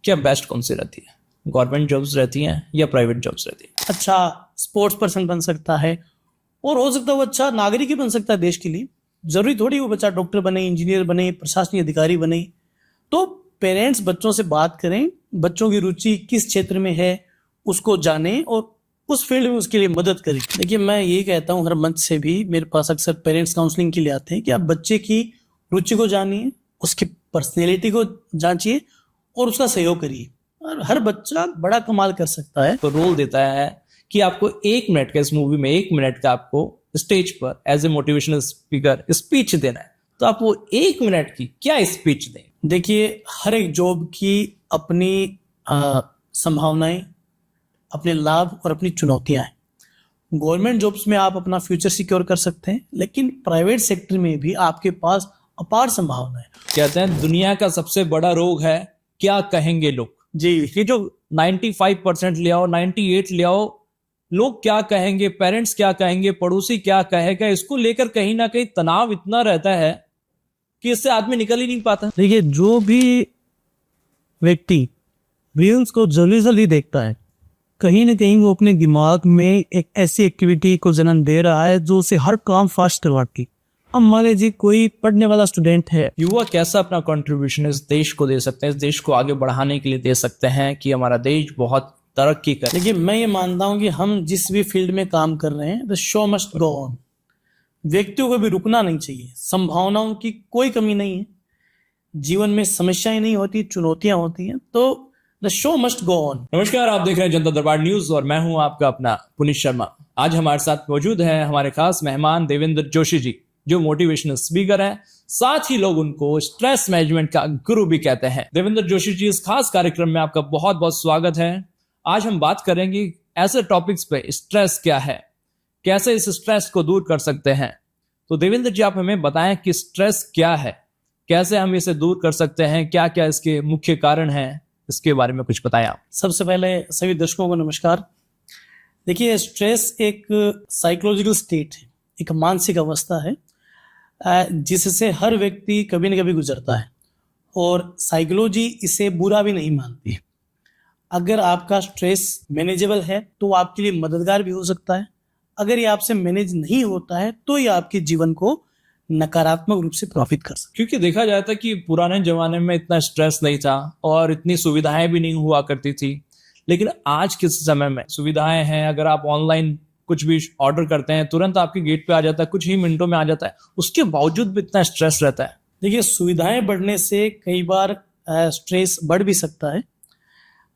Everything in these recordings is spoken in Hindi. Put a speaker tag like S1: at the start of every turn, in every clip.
S1: क्या बेस्ट कौन सी रहती है? गवर्नमेंट जॉब्स रहती हैं या प्राइवेट जॉब्स रहती हैं?
S2: अच्छा स्पोर्ट्स पर्सन बन सकता है और हो सकता है वो अच्छा नागरिक ही बन सकता है देश के लिए। जरूरी थोड़ी वो बच्चा डॉक्टर बने, इंजीनियर बने, प्रशासनिक अधिकारी बने। तो पेरेंट्स बच्चों से बात करें, बच्चों की रुचि किस क्षेत्र में है उसको जानें और उस फील्ड में उसके लिए मदद करें। देखिए मैं यही कहता हूँ हर मंच से भी, मेरे पास अक्सर पेरेंट्स काउंसलिंग के लिए आते हैं कि आप बच्चे की रुचि को जानिए, उसकी पर्सनैलिटी को जांचिए और उसका सहयोग करिए। और हर बच्चा बड़ा कमाल कर सकता है।
S1: तो रोल देता है कि आपको 1 मिनट का, इस मूवी में 1 मिनट का आपको स्टेज पर as a motivational speaker speech देना है, तो आप वो 1 मिनट की क्या स्पीच दें?
S2: देखिए हर एक जॉब की अपनी संभावनाएं, अपने लाभ और अपनी चुनौतियां हैं। गवर्नमेंट जॉब्स में आप अपना फ्यूचर सिक्योर कर सकते हैं, लेकिन प्राइवेट सेक्टर में भी आपके पास अपार संभावना है।
S1: कहते हैं दुनिया का सबसे बड़ा रोग है क्या कहेंगे लोग।
S2: जी
S1: ये जो 95% ले आओ, 98 ले आओ, लोग क्या कहेंगे, पेरेंट्स क्या कहेंगे, पड़ोसी क्या कहेगा, इसको लेकर कहीं ना कहीं तनाव इतना रहता है कि इससे आदमी निकल ही नहीं पाता।
S2: देखिए जो भी व्यक्ति रील्स को जल्दी जल्दी देखता है, कहीं ना कहीं वो अपने दिमाग में एक ऐसी एक्टिविटी को जन्म दे रहा है जो उसे हर काम फास्ट करवाती। अब मान लीजिए कोई पढ़ने वाला स्टूडेंट है,
S1: युवा कैसा अपना कंट्रीब्यूशन इस देश को दे सकते हैं, इस देश को आगे बढ़ाने के लिए दे सकते हैं कि हमारा देश बहुत तरक्की करे?
S2: देखिए मैं ये मानता हूं कि हम जिस भी फील्ड में काम कर रहे हैं, the show must go on. व्यक्तियों को भी रुकना नहीं चाहिए। संभावनाओं की कोई कमी नहीं है, जीवन में समस्याएं नहीं होती, चुनौतियां होती हैं, तो the show must go on.
S1: नमस्कार, आप देख रहे हैं जनता दरबार न्यूज और मैं हूं आपका अपना पुनीत शर्मा। आज हमारे साथ मौजूद है हमारे खास मेहमान देवेंद्र जोशी जी, जो मोटिवेशनल स्पीकर हैं, साथ ही लोग उनको स्ट्रेस मैनेजमेंट का गुरु भी कहते हैं। देवेंद्र जोशी जी, इस खास कार्यक्रम में आपका बहुत बहुत स्वागत है। आज हम बात करेंगे ऐसे टॉपिक्स पे, स्ट्रेस क्या है, कैसे इस स्ट्रेस को दूर कर सकते हैं। तो देवेंद्र जी आप हमें बताएं कि स्ट्रेस क्या है, कैसे हम इसे दूर कर सकते हैं, क्या क्या इसके मुख्य कारण हैं, इसके बारे में कुछ बताएं आप।
S2: सबसे पहले सभी दर्शकों को नमस्कार। देखिए स्ट्रेस एक साइकोलॉजिकल स्टेट है, एक मानसिक अवस्था है जिससे हर व्यक्ति कभी न कभी गुजरता है और साइकोलॉजी इसे बुरा भी नहीं मानती। अगर आपका स्ट्रेस मैनेजेबल है तो आपके लिए मददगार भी हो सकता है। अगर ये आपसे मैनेज नहीं होता है तो ये आपके जीवन को नकारात्मक रूप से प्रभावित कर सकता है।
S1: क्योंकि देखा जाता है कि पुराने जमाने में इतना स्ट्रेस नहीं था और इतनी सुविधाएं भी नहीं हुआ करती थी, लेकिन आज के समय में सुविधाएं हैं। अगर आप ऑनलाइन कुछ भी ऑर्डर करते हैं, तुरंत आपके गेट पे आ जाता है, कुछ ही मिनटों में आ जाता है, उसके बावजूद भी इतना स्ट्रेस रहता है।
S2: देखिए सुविधाएं बढ़ने से कई बार स्ट्रेस बढ़ भी सकता है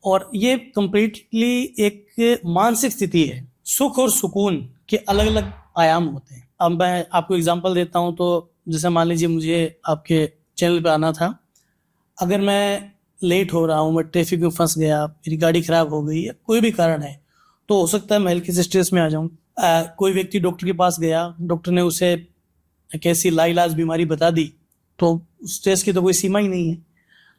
S2: और ये कंप्लीटली एक मानसिक स्थिति है। सुख और सुकून के अलग अलग आयाम होते हैं। अब मैं आपको एग्जांपल देता हूं, तो जैसे मान लीजिए मुझे आपके चैनल पे आना था, अगर मैं लेट हो रहा हूं, मैं ट्रैफिक में फंस गया, मेरी गाड़ी खराब हो गई या कोई भी कारण है, तो हो सकता है मैं हल्के से स्ट्रेस में आ जाऊं। कोई व्यक्ति डॉक्टर के पास गया, डॉक्टर ने उसे कैसी लाइलाज बीमारी बता दी, तो स्ट्रेस की तो कोई सीमा ही नहीं है।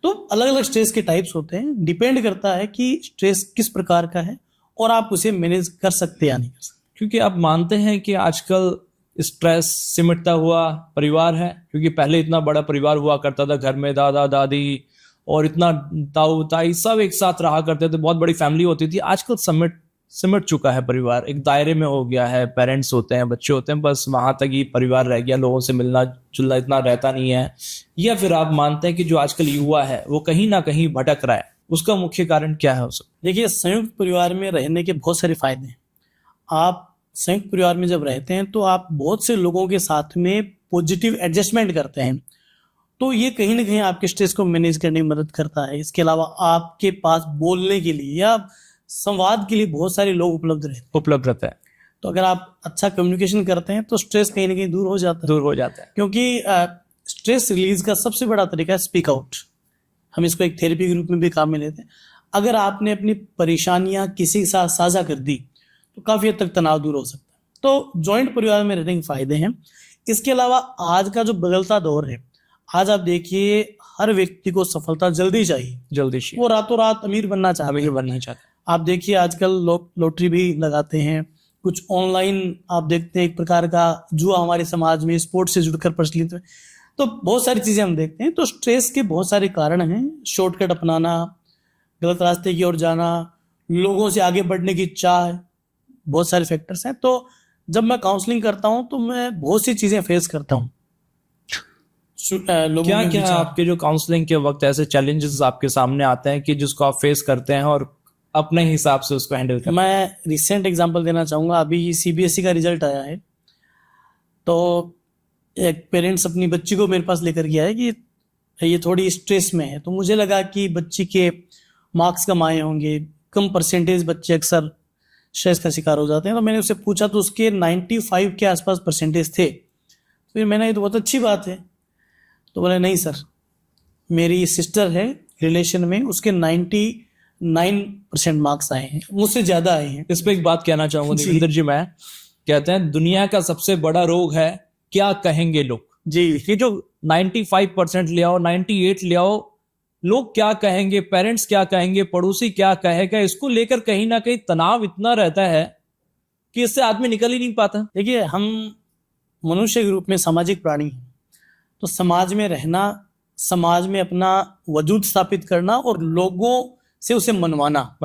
S2: तो अलग अलग स्ट्रेस के टाइप्स होते हैं, डिपेंड करता है कि स्ट्रेस किस प्रकार का है और आप उसे मैनेज कर सकते या नहीं कर सकते।
S1: क्योंकि आप मानते हैं कि आजकल स्ट्रेस सिमटता हुआ परिवार है, क्योंकि पहले इतना बड़ा परिवार हुआ करता था, घर में दादा दादी और इतना ताऊ ताई सब एक साथ रहा करते थे, बहुत बड़ी फैमिली होती थी। आजकल सिमट चुका है परिवार, एक दायरे में हो गया है, पेरेंट्स होते हैं, बच्चे होते हैं, बस वहां तक ही परिवार रह गया, लोगों से मिलना जुलना इतना रहता नहीं है। या फिर आप मानते हैं कि जो आजकल युवा है वो कहीं ना कहीं भटक रहा है, उसका मुख्य कारण क्या है?
S2: देखिए संयुक्त परिवार में रहने के बहुत सारे फायदे हैं। आप संयुक्त परिवार में जब रहते हैं तो आप बहुत से लोगों के साथ में पॉजिटिव एडजस्टमेंट करते हैं, तो ये कहीं ना कहीं आपके स्ट्रेस को मैनेज करने में मदद करता है। इसके अलावा आपके पास बोलने के लिए या संवाद के लिए बहुत सारे लोग उपलब्ध रहते हैं। तो अगर आप अच्छा कम्युनिकेशन करते हैं तो स्ट्रेस कहीं ना कहीं दूर हो जाता है। क्योंकि स्ट्रेस रिलीज का सबसे बड़ा तरीका है स्पीक आउट। हम इसको एक थेरेपी के रूप में भी काम में लेते हैं। अगर आपने अपनी परेशानियां किसी के साथ साझा कर दी तो काफी हद तक तनाव दूर हो सकता है। तो जॉइंट परिवार में रहने के फायदे हैं। इसके अलावा आज का जो बदलता दौर है, आज आप देखिए हर व्यक्ति को सफलता जल्दी चाहिए, वो रातों रात अमीर बनना चाहते हैं। आप देखिए आजकल लोग लॉटरी भी लगाते हैं, कुछ ऑनलाइन आप देखते हैं एक प्रकार का जुआ हमारे समाज में स्पोर्ट्स से जुड़कर प्रचलित है। तो बहुत सारी चीजें हम देखते हैं। तो स्ट्रेस के बहुत सारे कारण हैं। शॉर्टकट अपनाना, गलत रास्ते की ओर जाना, लोगों से आगे बढ़ने की चाह, बहुत सारे फैक्टर्स हैं। तो जब मैं काउंसलिंग करता हूं तो मैं बहुत सी चीजें फेस करता हूं लोगों
S1: क्या
S2: के
S1: क्या
S2: विचार।
S1: आपके जो काउंसलिंग के वक्त ऐसे चैलेंजेस आपके सामने आते हैं कि जिसको आप फेस करते हैं और अपने हिसाब से उसको हैंडल करते हैं?
S2: मैं रिसेंट एग्जांपल देना चाहूंगा। अभी सीबीएसई का रिजल्ट आया है, तो एक पेरेंट्स अपनी बच्ची को मेरे पास लेकर गया है कि ये थोड़ी स्ट्रेस में है। तो मुझे लगा कि बच्ची के मार्क्स कम आए होंगे, कम परसेंटेज बच्चे अक्सर स्ट्रेस का शिकार हो जाते हैं। तो मैंने उससे पूछा तो उसके 95 के आसपास परसेंटेज थे। फिर मैंने, ये तो बहुत अच्छी बात है। तो बोले नहीं सर, मेरी सिस्टर है रिलेशन में, उसके 99% मार्क्स आए हैं, मुझसे ज़्यादा आए हैं।
S1: इस पे एक बात कहना चाहूंगा
S2: जी।
S1: देवेंद्र जी, मैं कहते हैं दुनिया का सबसे बड़ा रोग है क्या कहेंगे लोग।
S2: जी
S1: ये जो 95% ले आओ, 98 ले आओ, लोग क्या कहेंगे, पेरेंट्स क्या कहेंगे, पड़ोसी क्या कहेगा, इसको लेकर कहीं ना कहीं तनाव इतना रहता है कि इससे आदमी निकल ही नहीं पाता।
S2: देखिए, हम मनुष्य के रूप में सामाजिक प्राणी हैं। तो समाज में रहना, समाज में अपना वजूद स्थापित करना और लोगों से उसे मनवाना,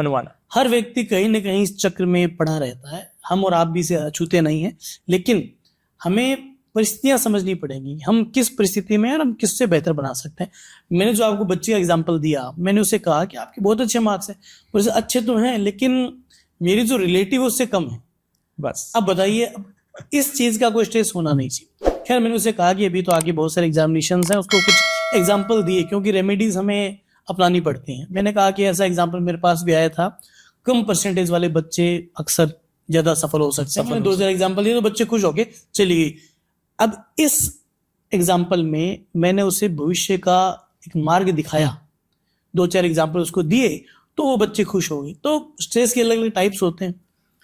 S2: हर व्यक्ति कहीं ना कहीं इस चक्र में पड़ा रहता है। हम और आप भी इसे अछूते नहीं हैं, लेकिन हमें परिस्थितियां समझनी पड़ेंगी, हम किस परिस्थिति में हैं और हम किससे बेहतर बना सकते हैं। मैंने जो आपको बच्चे का एग्जाम्पल दिया, मैंने उसे कहा कि आपके बहुत अच्छे मार्क्स हैं, और इसे अच्छे तो हैं, लेकिन मेरी जो रिलेटिव है उससे कम है।
S1: बस
S2: अब बताइए, अब इस चीज का कोई स्ट्रेस होना नहीं चाहिए। खैर, मैंने उसे कहा कि अभी तो आगे बहुत सारे एग्जामिनेशंस हैं, उसको कुछ एग्जाम्पल दिए, क्योंकि रेमेडीज हमें अपनानी पड़ती हैं। मैंने कहा कि ऐसा एग्जाम्पल मेरे पास भी आया था, कम परसेंटेज वाले बच्चे अक्सर ज्यादा सफल हो सकते हैं। मैंने 2-4 एग्जाम्पल दिए तो बच्चे खुश होके चली गई। अब इस एग्जाम्पल में मैंने उसे भविष्य का एक मार्ग दिखाया, 2-4 एग्जाम्पल उसको दिए, तो वो बच्चे खुश हो गए। तो स्ट्रेस के अलग अलग टाइप्स होते हैं।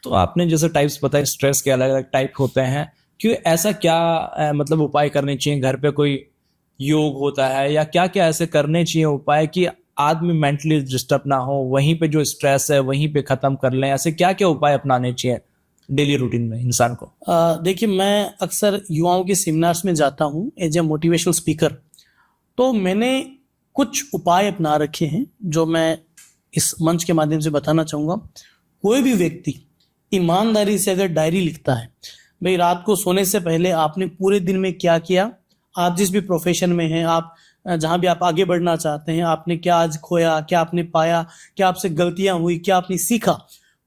S1: तो आपने जैसे टाइप्स बताए, स्ट्रेस के अलग अलग टाइप होते हैं, क्यों ऐसा क्या मतलब उपाय करने चाहिए? घर पे कोई योग होता है या क्या क्या ऐसे करने चाहिए उपाय कि आदमी मेंटली डिस्टर्ब ना हो, वहीं पे जो स्ट्रेस है वहीं पे खत्म कर लें? ऐसे क्या क्या उपाय अपनाने चाहिए डेली रूटीन में इंसान को?
S2: देखिए, मैं अक्सर युवाओं के सेमिनार्स में जाता हूँ एज ए मोटिवेशनल स्पीकर। तो मैंने कुछ उपाय अपना रखे हैं जो मैं इस मंच के माध्यम से बताना चाहूँगा। कोई भी व्यक्ति ईमानदारी से अगर डायरी लिखता है, भाई रात को सोने से पहले आपने पूरे दिन में क्या किया, आप जिस भी प्रोफेशन में हैं, आप जहाँ भी आप आगे बढ़ना चाहते हैं, आपने क्या आज खोया, क्या आपने पाया, क्या आपसे गलतियां हुई, क्या आपने सीखा,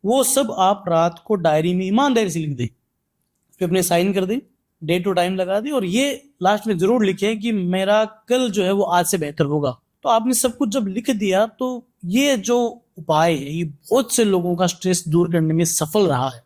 S2: वो सब आप रात को डायरी में ईमानदारी से लिख दें। फिर अपने साइन कर दें, डे टू टाइम लगा दें, और ये लास्ट में जरूर लिखें कि मेरा कल जो है वो आज से बेहतर होगा। तो आपने सब कुछ जब लिख दिया, तो ये जो उपाय है ये बहुत से लोगों का स्ट्रेस दूर करने में सफल रहा है।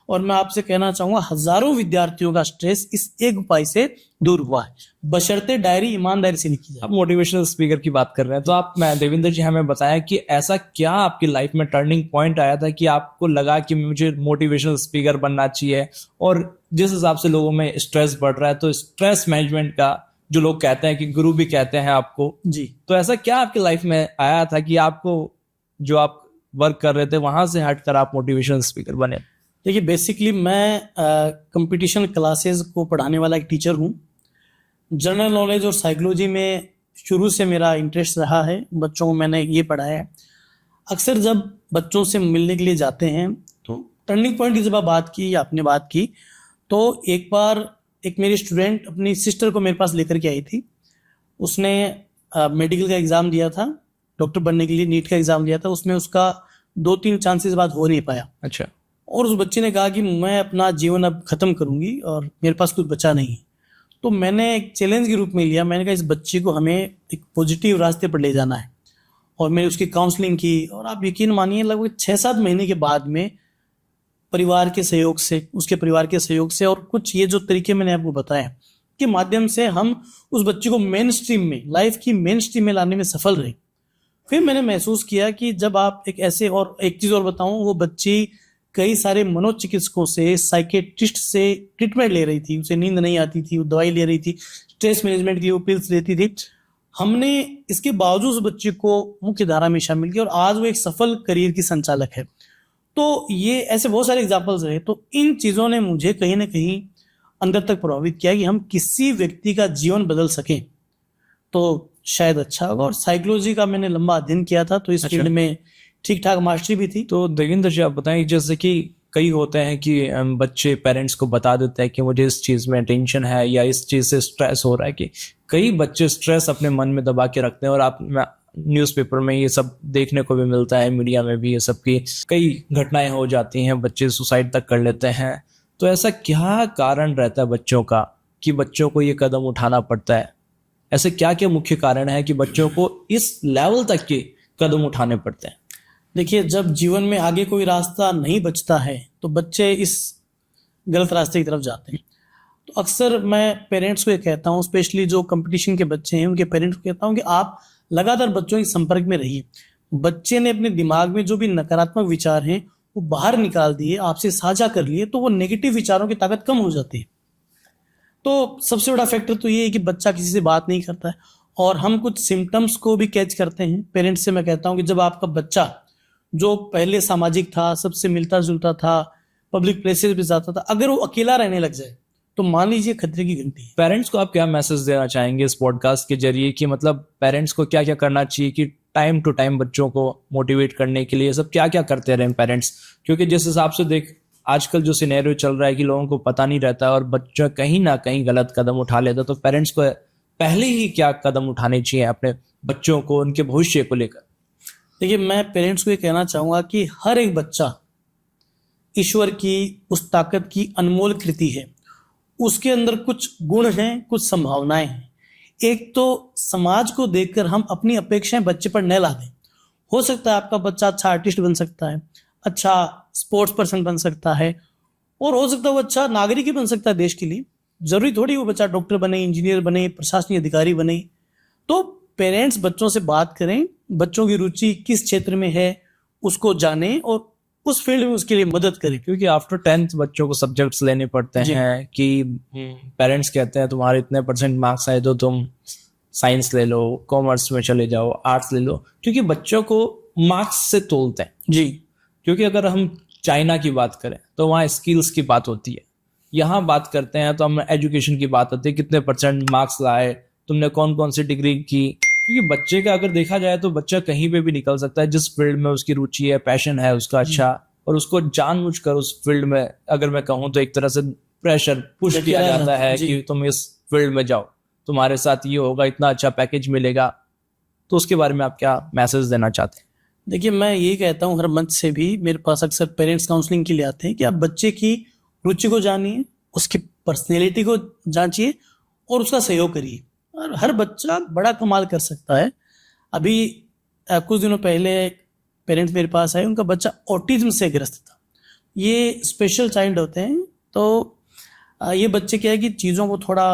S2: और मैं आपसे कहना चाहूंगा, हजारों विद्यार्थियों का स्ट्रेस इस एक उपाय से दूर हुआ है, बशर्ते डायरी ईमानदारी से लिखी जाए।
S1: आप मोटिवेशनल स्पीकर की बात कर रहे हैं, तो आप देवेंद्र जी हमें बताया कि ऐसा क्या आपकी लाइफ में टर्निंग पॉइंट आया था कि आपको लगा कि मुझे मोटिवेशनल स्पीकर बनना चाहिए? और जिस हिसाब से लोगों में स्ट्रेस बढ़ रहा है, तो स्ट्रेस मैनेजमेंट का जो लोग कहते हैं कि गुरु भी कहते हैं आपको
S2: जी,
S1: तो ऐसा क्या आपकी लाइफ में आया था कि आपको जो आप वर्क कर रहे थे वहां से हटकर आप मोटिवेशनल स्पीकर बने?
S2: देखिए, बेसिकली मैं कंपटीशन क्लासेस को पढ़ाने वाला एक टीचर हूँ। जनरल नॉलेज और साइकोलॉजी में शुरू से मेरा इंटरेस्ट रहा है, बच्चों को मैंने ये पढ़ाया है। अक्सर जब बच्चों से मिलने के लिए जाते हैं, तो टर्निंग पॉइंट की जब आपने बात की, तो एक बार एक मेरी स्टूडेंट अपनी सिस्टर को मेरे पास लेकर के आई थी। उसने मेडिकल का एग्ज़ाम दिया था, डॉक्टर बनने के लिए नीट का एग्ज़ाम दिया था। उसमें उसका 2-3 चांसेस बाद हो नहीं पाया।
S1: अच्छा।
S2: और उस बच्चे ने कहा कि मैं अपना जीवन अब खत्म करूंगी और मेरे पास कुछ बचा नहीं। तो मैंने एक चैलेंज के रूप में लिया, मैंने कहा इस बच्चे को हमें एक पॉजिटिव रास्ते पर ले जाना है। और मैंने उसकी काउंसलिंग की, और आप यकीन मानिए लगभग 6-7 महीने के बाद में परिवार के सहयोग से, उसके परिवार के सहयोग से, और कुछ ये जो तरीके मैंने आपको बताया के माध्यम से हम उस बच्चे को मेन स्ट्रीम में, लाइफ की मेन स्ट्रीम में लाने में सफल रहे। फिर मैंने महसूस किया कि जब आप एक ऐसे, और एक चीज़ और बताऊं, वो बच्ची कई सारे मनोचिकित्सकों से, साइकेट्रिस्ट से ट्रीटमेंट ले रही थी। उसे नींद नहीं आती थी, वो दवाई ले रही थी, स्ट्रेस मैनेजमेंट के लिए वो पिल्स लेती थी। हमने इसके बावजूद उस बच्चे को मुख्य धारा में शामिल किया, और आज वो एक सफल करियर की संचालक है। तो ये ऐसे बहुत सारे एग्जाम्पल्स रहे। तो इन चीज़ों ने मुझे कहीं ना कहीं अंदर तक प्रभावित किया कि हम किसी व्यक्ति का जीवन बदल सकें, तो शायद अच्छा होगा। और साइकोलॉजी का मैंने लंबा अध्ययन किया था, तो इस
S1: अच्छा।
S2: फील्ड में ठीक ठाक मास्टरी भी थी।
S1: तो देवेंद्र जी आप बताएं, जैसे कि कई होते हैं कि बच्चे पेरेंट्स को बता देते हैं कि मुझे इस चीज़ में टेंशन है या इस चीज़ से स्ट्रेस हो रहा है, कि कई बच्चे स्ट्रेस अपने मन में दबा के रखते हैं, और आप न्यूज़पेपर में ये सब देखने को भी मिलता है, मीडिया में भी ये सब की कई घटनाएं हो जाती हैं, बच्चे सुसाइड तक कर लेते हैं। तो ऐसा क्या कारण रहता है बच्चों का कि बच्चों को ये कदम उठाना पड़ता है? ऐसे क्या क्या मुख्य कारण है कि बच्चों को इस लेवल तक के कदम उठाने पड़ते हैं?
S2: देखिए, जब जीवन में आगे कोई रास्ता नहीं बचता है तो बच्चे इस गलत रास्ते की तरफ जाते हैं। तो अक्सर मैं पेरेंट्स को ये कहता हूँ, स्पेशली जो कंपटीशन के बच्चे हैं उनके पेरेंट्स को कहता हूँ कि आप लगातार बच्चों के संपर्क में रहिए। बच्चे ने अपने दिमाग में जो भी नकारात्मक विचार हैं वो बाहर निकाल दिए, आपसे साझा कर लिए, तो वो नेगेटिव विचारों की ताकत कम हो जाती है। तो सबसे बड़ा फैक्टर तो ये है कि बच्चा किसी से बात नहीं करता है, और हम कुछ सिम्टम्स को भी कैच करते हैं। पेरेंट्स से मैं कहता हूँ कि जब आपका बच्चा जो पहले सामाजिक था, सबसे मिलता जुलता था, पब्लिक प्लेसेस पे जाता था, अगर वो अकेला रहने लग जाए तो मान लीजिए खतरे की घंटी है।
S1: पेरेंट्स को आप क्या मैसेज देना चाहेंगे इस पॉडकास्ट के जरिए, कि मतलब पेरेंट्स को क्या क्या करना चाहिए कि टाइम टू टाइम बच्चों को मोटिवेट करने के लिए सब क्या क्या करते रहें पेरेंट्स? क्योंकि जिस हिसाब से देख आजकल जो सिनेरियो चल रहा है कि लोगों को पता नहीं रहता और बच्चा कहीं ना कहीं गलत कदम उठा लेता, तो पेरेंट्स को पहले ही क्या कदम उठाने चाहिए अपने बच्चों को, उनके भविष्य को लेकर?
S2: देखिए, मैं पेरेंट्स को ये कहना चाहूँगा कि हर एक बच्चा ईश्वर की उस ताकत की अनमोल कृति है। उसके अंदर कुछ गुण हैं, कुछ संभावनाएं हैं। एक तो समाज को देखकर हम अपनी अपेक्षाएं बच्चे पर न ला दें। हो सकता है आपका बच्चा अच्छा आर्टिस्ट बन सकता है, अच्छा स्पोर्ट्स पर्सन बन सकता है, और हो सकता है वो अच्छा नागरिक ही बन सकता है देश के लिए। जरूरी थोड़ी वो बच्चा डॉक्टर बने, इंजीनियर बने, प्रशासनिक अधिकारी बने। तो पेरेंट्स बच्चों से बात करें, बच्चों की रुचि किस क्षेत्र में है उसको जाने और उस फील्ड में उसके लिए मदद करें।
S1: क्योंकि आफ्टर 10th बच्चों को सब्जेक्ट्स लेने पड़ते हैं कि पेरेंट्स कहते हैं तुम्हारे इतने % मार्क्स आए तो तुम साइंस ले लो, कॉमर्स में चले जाओ, आर्ट्स ले लो, क्योंकि बच्चों को मार्क्स से तोलते हैं
S2: जी।
S1: क्योंकि अगर हम चाइना की बात करें तो वहाँ स्किल्स की बात होती है, यहाँ बात करते हैं तो हम एजुकेशन की बात होती है, कितने % मार्क्स लाए, तुमने कौन कौन सी डिग्री की। क्योंकि बच्चे का अगर देखा जाए तो बच्चा कहीं पे भी निकल सकता है, जिस फील्ड में उसकी रुचि है, पैशन है उसका अच्छा, और उसको जानबूझकर उस फील्ड में, अगर मैं कहूँ तो एक तरह से प्रेशर पुश किया जाता है कि तुम इस फील्ड में जाओ, तुम्हारे साथ ये होगा, इतना अच्छा पैकेज मिलेगा। तो उसके बारे में आप क्या मैसेज देना चाहते हैं?
S2: देखिए, मैं यही कहता हूँ, हर मंच से भी मेरे पास अक्सर पेरेंट्स काउंसलिंग के लिए आते हैं कि आप बच्चे की रुचि को जानिए, उसकी पर्सनैलिटी को जांचिए और उसका सहयोग करिए। और हर बच्चा बड़ा कमाल कर सकता है। अभी कुछ दिनों पहले पेरेंट्स मेरे पास आए, उनका बच्चा ऑटिज्म से ग्रस्त था। ये स्पेशल चाइल्ड होते हैं, तो ये बच्चे क्या है कि चीज़ों को थोड़ा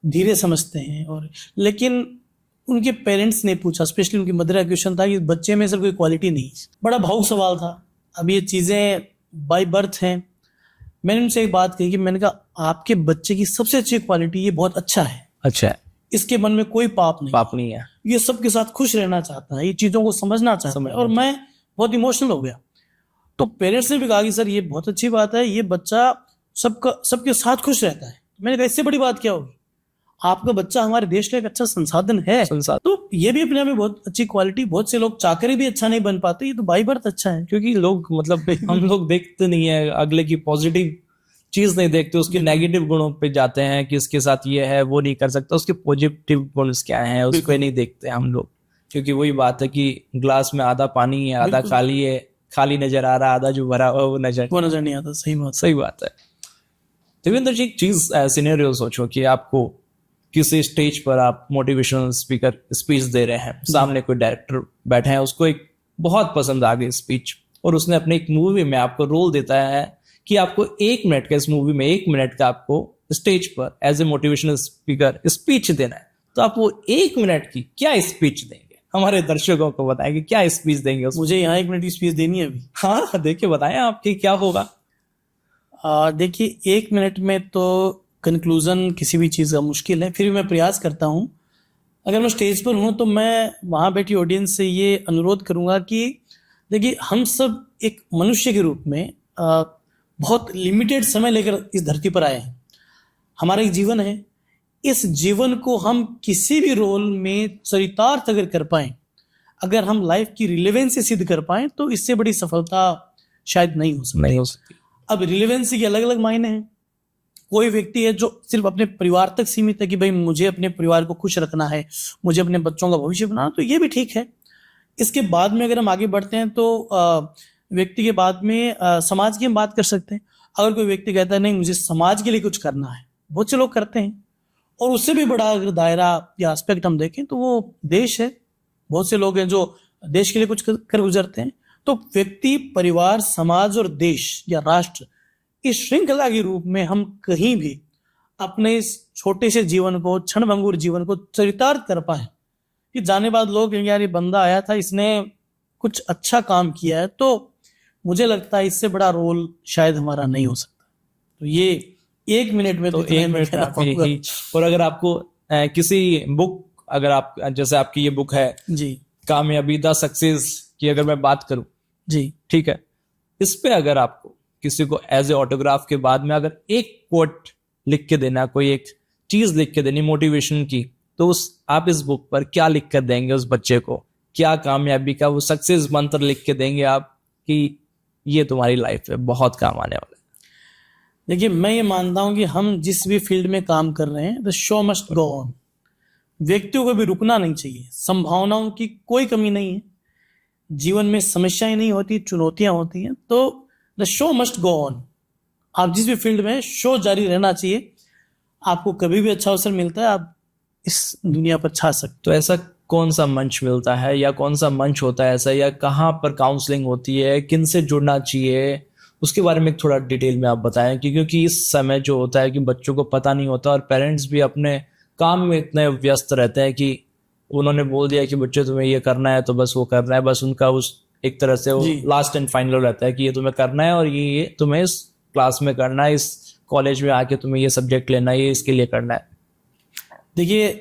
S2: धीरे समझते हैं, और लेकिन उनके पेरेंट्स ने पूछा, स्पेशली उनकी मदर का क्वेश्चन था कि बच्चे में सर कोई क्वालिटी नहीं। बड़ा भावुक सवाल था। अब ये चीज़ें बाय बर्थ हैं। मैंने उनसे एक बात कही कि मैंने कहा आपके बच्चे की सबसे अच्छी क्वालिटी ये बहुत अच्छा है,
S1: अच्छा है,
S2: इसके मन में कोई पाप नहीं
S1: है,
S2: ये सबके साथ खुश रहना चाहता है, ये चीज़ों को समझना चाहता है। और मैं बहुत इमोशनल हो गया। तो पेरेंट्स ने भी कहा कि सर ये बहुत अच्छी बात है, ये बच्चा सबके साथ खुश रहता है। मैंने कहा इससे बड़ी बात क्या होगी, आपका बच्चा हमारे देश का एक अच्छा संसाधन है। तो ये भी अपने आप में बहुत अच्छी क्वालिटी। बहुत से लोग चाहकर भी अच्छा नहीं बन पाते, ये तो बाई बर्थ अच्छा है।
S1: क्योंकि लोग मतलब हम लोग देखते नहीं है, अगले की पॉजिटिव चीज नहीं देखते, उसके नेगेटिव गुणों पे जाते हैं कि इसके साथ ये है, वो नहीं कर सकता, उसके पॉजिटिव गुण क्या है उसको नहीं देखते हम लोग। क्योंकि वही बात है कि ग्लास में आधा पानी है, आधा खाली है, खाली नजर आ रहा, आधा जो भरा हुआ वो नजर नहीं आता। सही बात है। देवेंद्र जी, एक चीज सिनेरियो सोचो कि आपको किसी स्टेज पर आप मोटिवेशनल स्पीकर स्पीच दे रहे हैं, सामने कोई डायरेक्टर बैठे हैं, उसको एक बहुत पसंद आ गई स्पीच, और उसने अपने एक मूवी में आपको रोल देता है कि आपको 1 मिनट का, इस मूवी में 1 मिनट का आपको स्टेज पर as a motivational speaker speech देना है। तो आप वो 1 मिनट की क्या स्पीच देंगे? हमारे दर्शकों को बताएंगे क्या स्पीच देंगे?
S2: मुझे यहाँ 1 मिनट की स्पीच देनी है अभी।
S1: हाँ देखिए, बताएं आपकी क्या होगा।
S2: देखिए, 1 मिनट में तो कंक्लूजन किसी भी चीज़ का मुश्किल है, फिर भी मैं प्रयास करता हूँ। अगर मैं स्टेज पर हूँ तो मैं वहाँ बैठी ऑडियंस से ये अनुरोध करूँगा कि देखिए, हम सब एक मनुष्य के रूप में बहुत लिमिटेड समय लेकर इस धरती पर आए हैं। हमारा एक जीवन है, इस जीवन को हम किसी भी रोल में चरितार्थ अगर कर पाए, अगर हम लाइफ की रिलेवेंसी सिद्ध कर पाए, तो इससे बड़ी सफलता शायद नहीं हो सकती।
S1: नहीं हो सकती।
S2: अब रिलेवेंसी के अलग अलग मायने हैं। कोई व्यक्ति है जो सिर्फ अपने परिवार तक सीमित है कि भाई मुझे अपने परिवार को खुश रखना है, मुझे अपने बच्चों का भविष्य बनाना, तो ये भी ठीक है। इसके बाद में अगर हम आगे बढ़ते हैं तो व्यक्ति के बाद में समाज की हम बात कर सकते हैं। अगर कोई व्यक्ति कहता है नहीं मुझे समाज के लिए कुछ करना है, बहुत से लोग करते हैं। और उससे भी बड़ा अगर दायरा या एस्पेक्ट हम देखें तो वो देश है। बहुत से लोग हैं जो देश के लिए कुछ कर गुजरते हैं। तो व्यक्ति, परिवार, समाज और देश या राष्ट्र, इस श्रृंखला के रूप में हम कहीं भी अपने इस छोटे से जीवन को, क्षणभंगुर जीवन को चरितार्थ कर पाए कि जाने बाद लोग कहेंगे यार ये बंदा आया था, इसने कुछ अच्छा काम किया है, तो मुझे लगता है इससे बड़ा रोल शायद हमारा नहीं हो सकता। तो ये 1 मिनट में
S1: तो 1 मिनट में आप यही। और अगर आपको किसी बुक, अगर आप जैसे आपकी ये बुक है
S2: जी,
S1: कामयाबी द सक्सेस की अगर मैं बात करूं,
S2: जी,
S1: ठीक है, इस पे अगर आपको किसी को एज ए ऑटोग्राफ के बाद में अगर एक कोट लिख के देना, कोई एक चीज लिख के देनी मोटिवेशन की, तो आप इस बुक पर क्या लिख कर देंगे उस बच्चे को? क्या कामयाबी का वो सक्सेस मंत्र लिख के देंगे आप कि ये तुम्हारी लाइफ में बहुत काम आने वाला है?
S2: देखिए, मैं ये मानता हूं कि हम जिस भी फील्ड में काम कर रहे हैं, the show must go on. व्यक्तियों को भी रुकना नहीं चाहिए। संभावनाओं की कोई कमी नहीं है। जीवन में समस्याएं नहीं होती, चुनौतियां होती हैं। तो the show must go on. आप जिस भी फील्ड में, शो जारी रहना चाहिए। आपको कभी भी अच्छा अवसर मिलता है, आप इस दुनिया पर छा सकते।
S1: तो ऐसा कौन सा मंच मिलता है या कौन सा मंच होता है ऐसा, या कहाँ पर काउंसलिंग होती है, किन से जुड़ना चाहिए, उसके बारे में थोड़ा डिटेल में आप बताएं। क्योंकि इस समय जो होता है कि बच्चों को पता नहीं होता और पेरेंट्स भी अपने काम में इतने व्यस्त रहते हैं कि उन्होंने बोल दिया कि बच्चे तुम्हें ये करना है तो बस वो करना है। बस उनका उस एक तरह से वो लास्ट एंड फाइनल रहता है कि ये तुम्हें करना है और ये तुम्हें इस क्लास में करना है, इस कॉलेज में आके तुम्हें ये सब्जेक्ट लेना है, ये इसके लिए करना है।
S2: देखिए,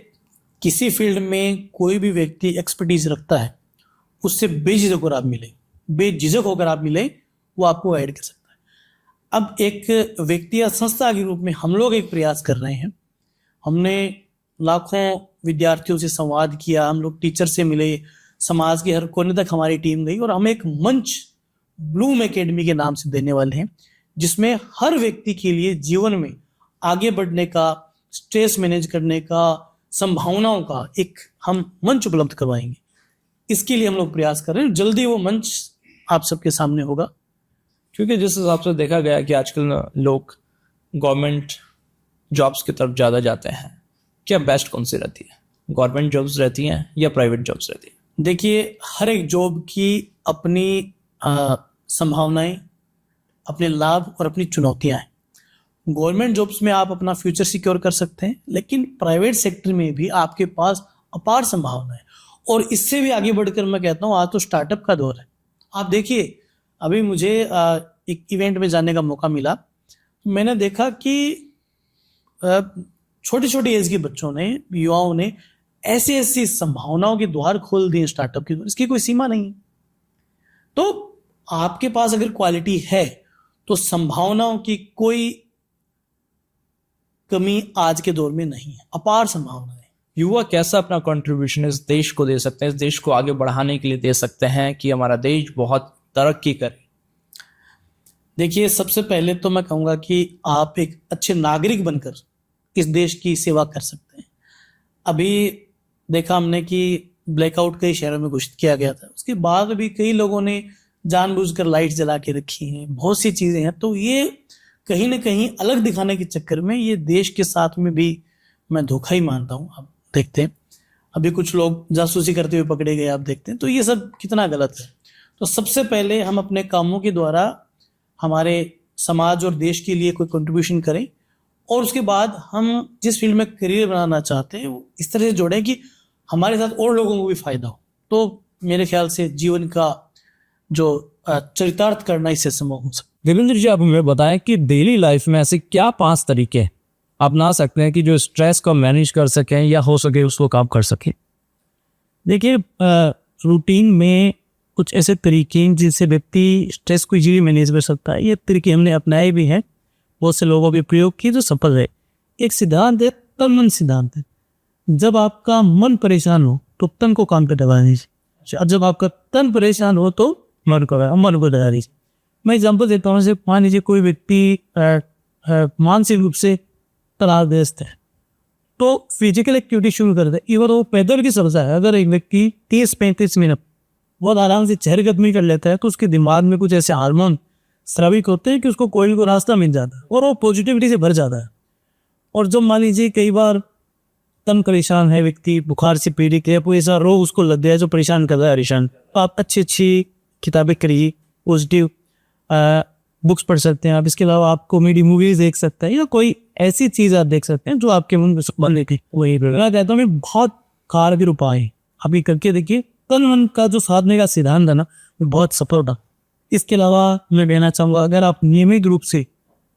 S2: किसी फील्ड में कोई भी व्यक्ति एक्सपर्टीज रखता है, उससे बेझिझक होकर आप मिले, वो आपको गाइड कर सकता है। अब एक व्यक्ति या संस्था के रूप में हम लोग एक प्रयास कर रहे हैं। हमने लाखों विद्यार्थियों से संवाद किया, हम लोग टीचर से मिले, समाज के हर कोने तक हमारी टीम गई और हम एक मंच ब्लूम एकेडमी के नाम से देने वाले हैं, जिसमें हर व्यक्ति के लिए जीवन में आगे बढ़ने का, स्ट्रेस मैनेज करने का, संभावनाओं का एक हम मंच उपलब्ध करवाएंगे। इसके लिए हम लोग प्रयास कर रहे हैं। जल्दी वो मंच आप सबके सामने होगा।
S1: क्योंकि जिस हिसाब से देखा गया कि आजकल लोग गवर्नमेंट जॉब्स की तरफ ज़्यादा जाते हैं, क्या बेस्ट कौन सी रहती है? गवर्नमेंट जॉब्स रहती हैं या प्राइवेट जॉब्स रहती हैं?
S2: देखिए, हर एक जॉब की अपनी संभावनाएं, अपने लाभ और अपनी चुनौतियां हैं। गवर्नमेंट जॉब्स में आप अपना फ्यूचर सिक्योर कर सकते हैं, लेकिन प्राइवेट सेक्टर में भी आपके पास अपार संभावना है। और इससे भी आगे बढ़कर मैं कहता हूँ, आज तो स्टार्टअप का दौर है। आप देखिए, अभी मुझे एक इवेंट में जाने का मौका मिला। मैंने देखा कि छोटी छोटी एज के बच्चों ने, युवाओं ने ऐसी ऐसी संभावनाओं के द्वार खोल दिए स्टार्टअप की। इसकी कोई सीमा नहीं है। तो आपके पास अगर क्वालिटी है तो संभावनाओं की कोई कमी आज के दौर में नहीं है, अपार संभावना है।
S1: युवा कैसा अपना कंट्रीब्यूशन इस देश को दे सकते हैं, इस देश को आगे बढ़ाने के लिए दे सकते हैं कि हमारा देश बहुत तरक्की करे?
S2: देखिए, सबसे पहले तो मैं कहूँगा कि आप एक अच्छे नागरिक बनकर इस देश की सेवा कर सकते हैं। अभी देखा हमने कि ब्लैकआउट कई शहरों में घोषित किया गया था, उसके बाद भी कई लोगों ने जानबूझकर लाइट जला के रखी हैं, बहुत सी चीज़ें हैं। तो ये कहीं ना कहीं अलग दिखाने के चक्कर में ये देश के साथ में भी मैं धोखा ही मानता हूँ। आप देखते हैं अभी कुछ लोग जासूसी करते हुए पकड़े गए, आप देखते हैं। तो ये सब कितना गलत है। तो सबसे पहले हम अपने कामों के द्वारा हमारे समाज और देश के लिए कोई कंट्रीब्यूशन करें, और उसके बाद हम जिस फील्ड में करियर बनाना चाहते हैं वो इस तरह से जोड़ें कि हमारे साथ और लोगों को भी फायदा हो। तो मेरे ख्याल से जीवन का जो चरितार्थ करना इससे संभव हो सकता है।
S1: देवेंद्र जी, आप हमें बताएं कि डेली लाइफ में ऐसे क्या 5 तरीके अपना सकते हैं कि जो स्ट्रेस को मैनेज कर सकें या हो सके उसको कम कर सकें?
S3: देखिए, रूटीन में कुछ ऐसे तरीके हैं जिनसे व्यक्ति स्ट्रेस को इजीली मैनेज कर सकता है। ये तरीके हमने अपनाए भी हैं, बहुत से लोगों ने प्रयोग किए जो सफल है। एक सिद्धांत है तन मन सिद्धांत है। जब आपका मन परेशान हो तो तन को काम पे लगा दीजिए, और जब आपका तन परेशान हो तो मन को लगा दीजिए। मैं एग्जाम्पल देता हूँ, जैसे मान लीजिए कोई व्यक्ति मानसिक रूप से तनावग्रस्त है, तो फिजिकल एक्टिविटी शुरू कर दे, इवन वो पैदल की समस्या है, अगर एक व्यक्ति 30-35 मिनट बहुत आराम से चहलकदमी कर लेता है तो उसके दिमाग में कुछ ऐसे हार्मोन स्रावित होते हैं कि उसको कोई ना कोई रास्ता मिल जाता है और वो पॉजिटिविटी से भर जाता है। और जब मान लीजिए कई बार तन परेशान है व्यक्ति, बुखार से पीड़ित है, कोई ऐसा रोग उसको लग गया है जो परेशान कर रहा है परेशान, तो आप अच्छी किताबें करिए, पॉजिटिव बुक्स पढ़ सकते हैं आप। इसके अलावा आप कॉमेडी मूवीज देख सकते हैं या कोई ऐसी चीज़ आप देख सकते हैं जो आपके मन में सुकून देती है। वही मैं कहता हूँ मैं बहुत कारगर उपाय है, अभी करके देखिए। तन मन का जो साधने का सिद्धांत है ना, वो बहुत सफल था। इसके अलावा मैं कहना चाहूँगा, अगर आप नियमित रूप से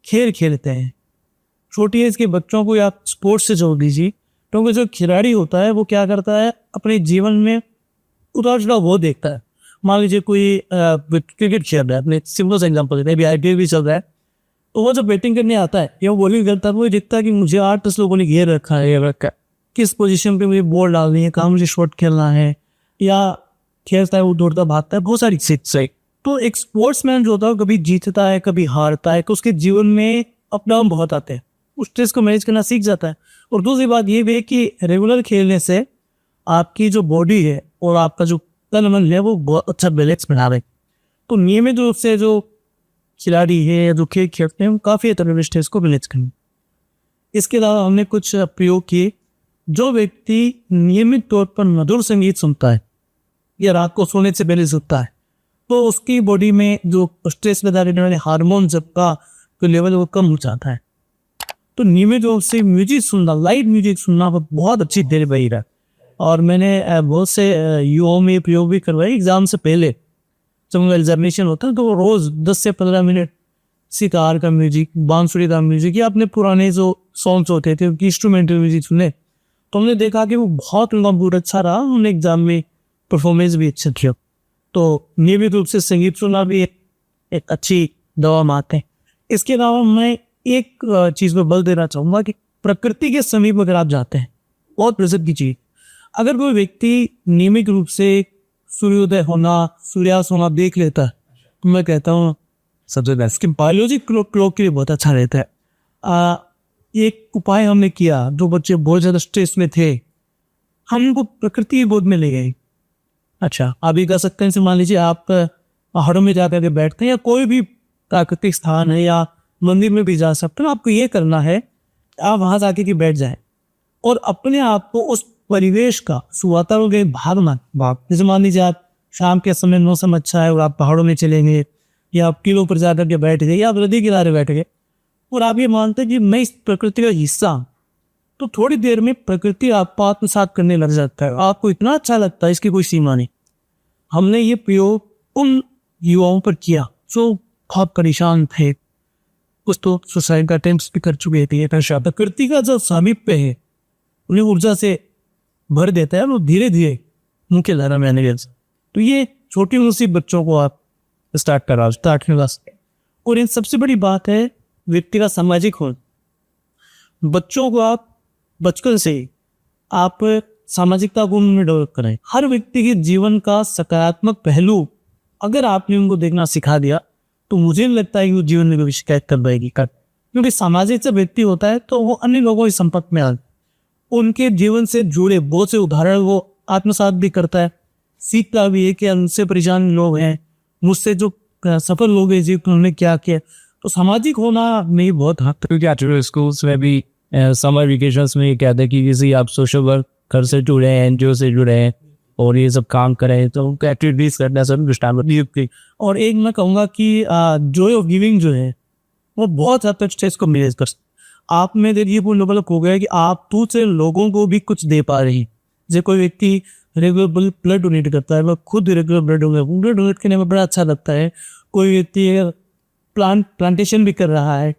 S3: खेल खेलते हैं, छोटी एज के बच्चों को आप स्पोर्ट्स से जोड़ दीजिए, क्योंकि जो खिलाड़ी होता है वो क्या करता है, अपने जीवन में उतार चढ़ाव वो देखता है। मान लीजिए कोई क्रिकेट खेल रहा है, अपने सिंपल सा एग्जाम्पल देते हैं, अभी IPL भी चल रहा है, तो वो जब बैटिंग करने आता है या बॉलिंग करता है, वो देखता है कि मुझे 8-10 लोगों ने घेर रखा है, किस पोजीशन पे मुझे बॉल डालनी है, कहाँ मुझे शॉट खेलना है, या खेलता है वो दौड़ता भागता है, बहुत सारी चीज़। तो एक स्पोर्ट्समैन जो होता है कभी जीतता है कभी हारता है, तो उसके जीवन में अप डाउन बहुत आते हैं, उस स्ट्रेस को मैनेज करना सीख जाता है। और दूसरी बात ये भी है कि रेगुलर खेलने से आपकी जो बॉडी है और आपका जो तन मन है वो बहुत अच्छा बैलेंस बना रहे। तो नियमित रूप से जो खिलाड़ी है जो खेल खेलते हैं, वो काफ़ी तरह स्ट्रेस को मैनेज करें। इसके अलावा हमने कुछ प्रयोग किए। जो व्यक्ति नियमित तौर पर मधुर संगीत सुनता है या रात को सोने से पहले सुनता है, तो उसकी बॉडी में जो स्ट्रेस पैदा करने वाले हार्मोन का जो लेवल वो कम हो जाता है। तो नियमित रूप से म्यूजिक सुनना, लाइट म्यूजिक सुनना बहुत अच्छी देर बही रहा। और मैंने बहुत से युवाओं में प्रयोग भी करवाए। एग्जाम से पहले जब उनका एग्जामिनेशन होता है तो रोज़ 10 से 15 मिनट सितार का म्यूजिक, बांसुरी का म्यूजिक या अपने पुराने जो सॉन्ग्स होते थे उनकी इंस्ट्रूमेंटल म्यूजिक सुने, तो हमने देखा कि वो बहुत उनका मूड अच्छा रहा, उन्होंने एग्जाम में परफॉर्मेंस भी अच्छा किया। तो नियमित रूप से संगीत सुनना भी एक अच्छी दवा मानते हैं। इसके अलावा मैं एक चीज़ पर बल देना चाहूँगा कि प्रकृति के समीप अगर आप जाते हैं, बहुत प्रसिद्ध की चीज़, अगर कोई व्यक्ति नियमित रूप से सूर्योदय होना, सूर्यास्त होना देख लेता है, तो मैं कहता हूँ सबसे बेस्ट कि बायोलॉजी क्लॉक के लिए बहुत अच्छा रहता है। एक उपाय हमने किया, जो बच्चे बहुत ज़्यादा स्ट्रेस में थे, हम उनको प्रकृति की गोद में ले गए। अच्छा, आप भी कर सकते हैं। मान लीजिए आप पहाड़ों में जाकर के बैठते हैं या कोई भी प्राकृतिक स्थान है या मंदिर में भी जा सकते हैं। आपको ये करना है, आप वहाँ जाके कि बैठ जाएं और अपने आप को उस परिवेश का, वातावरण के भाग जैसे मान लीजिए आप शाम के समय मौसम अच्छा है और आप पहाड़ों में चलेंगे या आप किलों पर जाकर के बैठ गए या आप नदी किनारे बैठ गए और आप ये मानते हैं कि मैं इस प्रकृति का हिस्सा हूं, तो थोड़ी देर में प्रकृति आपको आत्मसात करने लग जाता है। आपको इतना अच्छा लगता है, इसकी कोई सीमा नहीं। हमने ये प्रयोग उन युवाओं पर किया जो बहुत परेशान थे, कुछ तो सुसाइड का अटेम्प्ट भी कर चुके थे। प्रकृति का जो सामीप्य है उन्हें ऊर्जा से भर देता है, वो धीरे धीरे मुख्य धारा में आने लगे। तो ये छोटी उम्र से बच्चों को आप स्टार्ट करवा सकते। और इन सबसे बड़ी बात है व्यक्ति का सामाजिक होना। बच्चों को आप बचपन से आप सामाजिकता को उनमें डेवलप करें। हर व्यक्ति के जीवन का सकारात्मक पहलू अगर आपने उनको देखना सिखा दिया, तो मुझे नहीं लगता है कि वो जीवन में कभी शिकायत कर पाएगी। क्योंकि सामाजिक से व्यक्ति होता है तो वो अन्य लोगों के संपर्क में आए, उनके जीवन से जुड़े बहुत से उदाहरण वो आत्मसात भी करता है, सीखता भी है कि उनसे परेशान लोग हैं, मुझसे जो सफल लोग हैं जीवन उन्होंने क्या किया। तो सामाजिक होना नहीं बहुत हद तक,
S1: क्योंकि आजकल स्कूल्स में भी समर वेकेशंस में ये कहते हैं कि किसी आप सोशल वर्क घर से जुड़े हैं, NGO से जुड़े हैं और ये सब काम करें, तो उनको एक्टिविटीज करना सब स्टार्ट। और एक मैं कहूँगा कि जॉय ऑफ गिविंग जो है वो बहुत हद तक स्ट्रेस को मैनेज कर सकते। आप में देखिए वो लेवल हो गया कि आप दूसरे लोगों को भी कुछ दे पा रही हैं। जैसे कोई व्यक्ति रेगुलर ब्लड डोनेट करता है, वह खुद रेगुलर ब्लड डोनेट करने में बड़ा अच्छा लगता है। कोई व्यक्ति प्लांटेशन भी कर रहा है,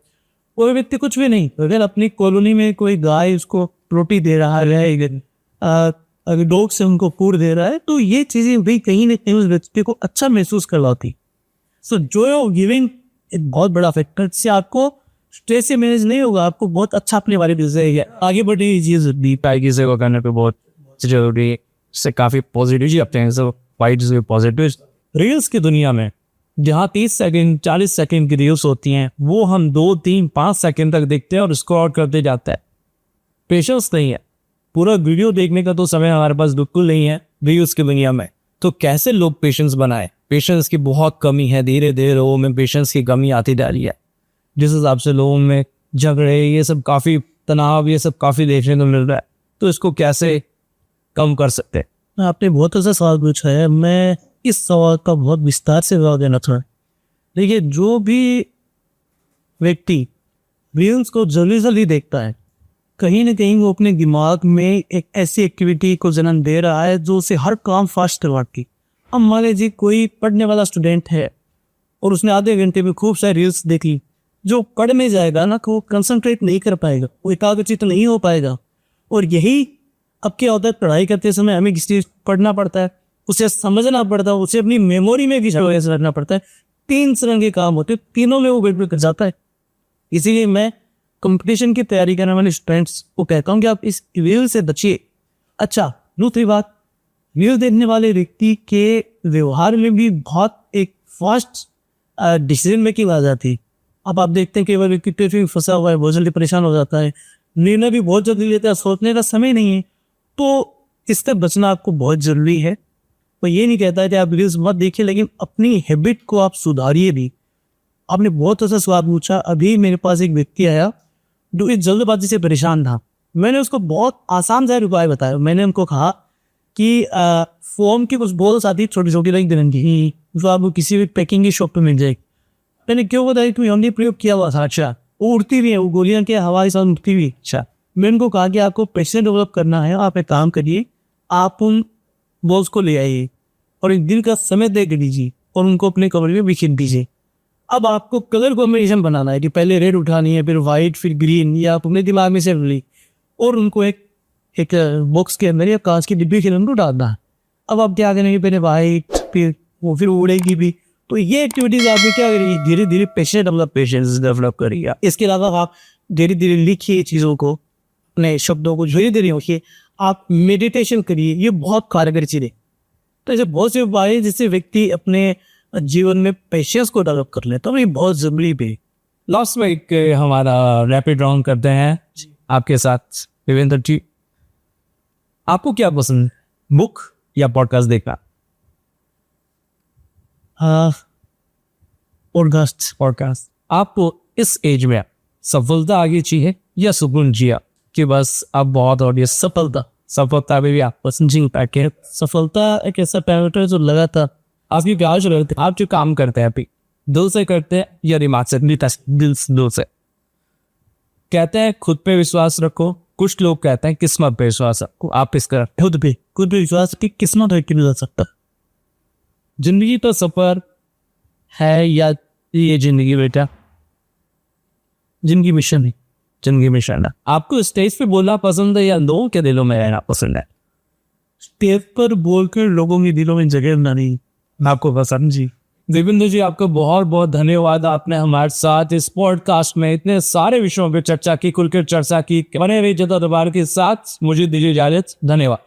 S1: कोई व्यक्ति कुछ भी नहीं, अगर अपनी कॉलोनी में कोई गाय उसको रोटी दे रहा है, अगर डॉग से उनको फूड दे रहा है, तो ये चीज़ें भी कहीं ना कहीं उस व्यक्ति को अच्छा महसूस करवाती। सो जॉय ऑफ गिविंग एक बहुत बड़ा फैक्टर, जिससे आपको
S3: स्ट्रेस से मैनेज नहीं होगा, आपको बहुत अच्छा अपने बारे में दिखेगा, आगे बढ़ने की चीज़ डीप आएगी से वो करने पे बहुत जरूरी है। इससे काफ़ी पॉजिटिव जी अपने सब वाइड पॉजिटिव। रील्स की दुनिया में जहाँ 30 सेकंड 40 सेकंड की रील्स होती हैं वो हम 2 3 5 सेकंड तक देखते हैं और स्क्रॉल करते जाते हैं। पेशेंस नहीं है, पूरा वीडियो देखने का तो समय हमारे पास बिल्कुल नहीं है रील्स की दुनिया में। तो कैसे लोग पेशेंस बनाए? पेशेंस की बहुत कमी है, धीरे धीरे लोगों में पेशेंस की कमी आती जा रही है। जिस हिसाब से लोगों में झगड़े, ये सब काफ़ी तनाव, ये सब काफ़ी देखने को मिल रहा है, तो इसको कैसे कम कर सकते हैं? आपने बहुत अच्छा सवाल पूछा है, मैं इस सवाल का बहुत विस्तार से जवाब देना चाहूँ। देखिए, जो भी व्यक्ति रील्स को जल्दी जल्दी देखता है, कहीं ना कहीं वो अपने दिमाग में एक ऐसी एक्टिविटी को जन्म दे रहा है जो उसे हर काम फास्ट करवाती। अब मान लीजिए कोई पढ़ने वाला स्टूडेंट है और उसने आधे घंटे में खूब सारी रील्स देख ली, जो पढ़ में जाएगा ना, वो कंसंट्रेट नहीं कर पाएगा, वो एकाग्रचित्त नहीं हो पाएगा। और यही अब क्या होता है, पढ़ाई करते समय हमें किसी चीज़ पढ़ना पड़ता है, उसे समझना पड़ता है, उसे अपनी मेमोरी में भी रखना पड़ता है। 3 तरह के काम होते हैं, तीनों में वो गड़बड़ कर जाता है। इसीलिए मैं कंपटीशन की तैयारी करने वाले स्टूडेंट्स को कहता हूँ कि आप इस रील से बचिए। अच्छा, दूसरी बात, रील देखने वाले व्यक्ति के व्यवहार में भी बहुत एक फास्ट डिसीजन मेकिंग आ जाती है। अब आप देखते हैं केवल व्यक्ति ट्रैफिक फंसा हुआ है, बहुत जल्दी परेशान हो जाता है, निर्णय भी बहुत जल्दी लेता है, सोचने का समय नहीं है। तो इससे बचना आपको बहुत ज़रूरी है। मैं ये नहीं कहता है कि आप रील्स मत देखिए, लेकिन अपनी हैबिट को आप सुधारिए भी। आपने बहुत अच्छा सवाल पूछा। अभी मेरे पास एक व्यक्ति आया जो इस जल्दबाजी से परेशान था। मैंने उसको बहुत आसान सा उपाय बताया। मैंने उनको कहा कि फोम की कुछ बॉल्स आती छोटी छोटी रंग बिरंगी, जो आपको किसी भी पैकिंग की शॉप पे मिल जाएगी। मैंने क्यों बताया कि हमने प्रयोग किया हुआ था। अच्छा, वो उड़ती भी है, वो गोलियां के हवाई साथ उड़ती भी। अच्छा, मैंने उनको कहा कि आपको पैसे डेवलप करना है, आप एक काम करिए, आप उन बॉल्स को ले आइए और एक दिन का समय दे दीजिए और उनको अपने कमरे में बिखेर दीजिए। अब आपको कलर कॉम्बिनेशन बनाना है कि पहले रेड उठानी है, फिर वाइट, फिर ग्रीन, या आप अपने दिमाग में से ली और उनको एक बॉक्स के अंदर या कांच की डिब्बी के अंदर डालना है। अब आप क्या करेंगे, पहले वाइट, फिर उड़ेगी भी। तो ये एक्टिविटीज आपने क्या करेगी, धीरे धीरे पेशेंस डेवलप करिए। इसके अलावा आप धीरे धीरे लिखिए चीज़ों को, अपने शब्दों को धीरे धीरे लिखिए, आप मेडिटेशन करिए, ये बहुत कारगर चीज़ है। तो ऐसे बहुत से उपाय हैं जिससे व्यक्ति अपने जीवन में पेशेंस को डेवलप कर ले, तो ये बहुत जरूरी भी।
S1: लास्ट में एक हमारा रैपिड राउंड करते हैं आपके साथ। देवेंद्र जी, आपको क्या पसंद, बुक या पॉडकास्ट देखना? पॉडकास्ट। आपको इस एज में सफलता आगे चाहिए या सुकून जिया कि बस आप बहुत और ये सफलता में भी आप पसंद जी पाए?
S3: सफलता एक ऐसा पैरामीटर है जो लगातार
S1: आपकी प्यार जो रहते, आप जो काम करते हैं अभी दिल से करते हैं या दिमाग से? दिल से। कहते हैं खुद पे विश्वास रखो, कुछ लोग कहते हैं किस्मत पे विश्वास रखो, आप इसका?
S3: खुद पे विश्वास की किस्मत है कि नहीं जा सकता।
S1: जिंदगी तो सफर है या ये जिंदगी बेटा?
S3: जिंदगी मिशन है।
S1: जिंदगी मिशन है। आपको स्टेज पे बोलना पसंद है या लोगों के दिलों में रहना पसंद है?
S3: स्टेज पर बोलकर लोगों के दिलों में जगह बनानी आपको पसंद जी।
S1: देवेंद्र जी, आपका बहुत बहुत धन्यवाद। आपने हमारे साथ इस पॉडकास्ट में इतने सारे विषयों पर चर्चा की, खुलकर चर्चा की। बने रहिए जनता दरबार के साथ। मुझे दीजिए इजाजत। धन्यवाद।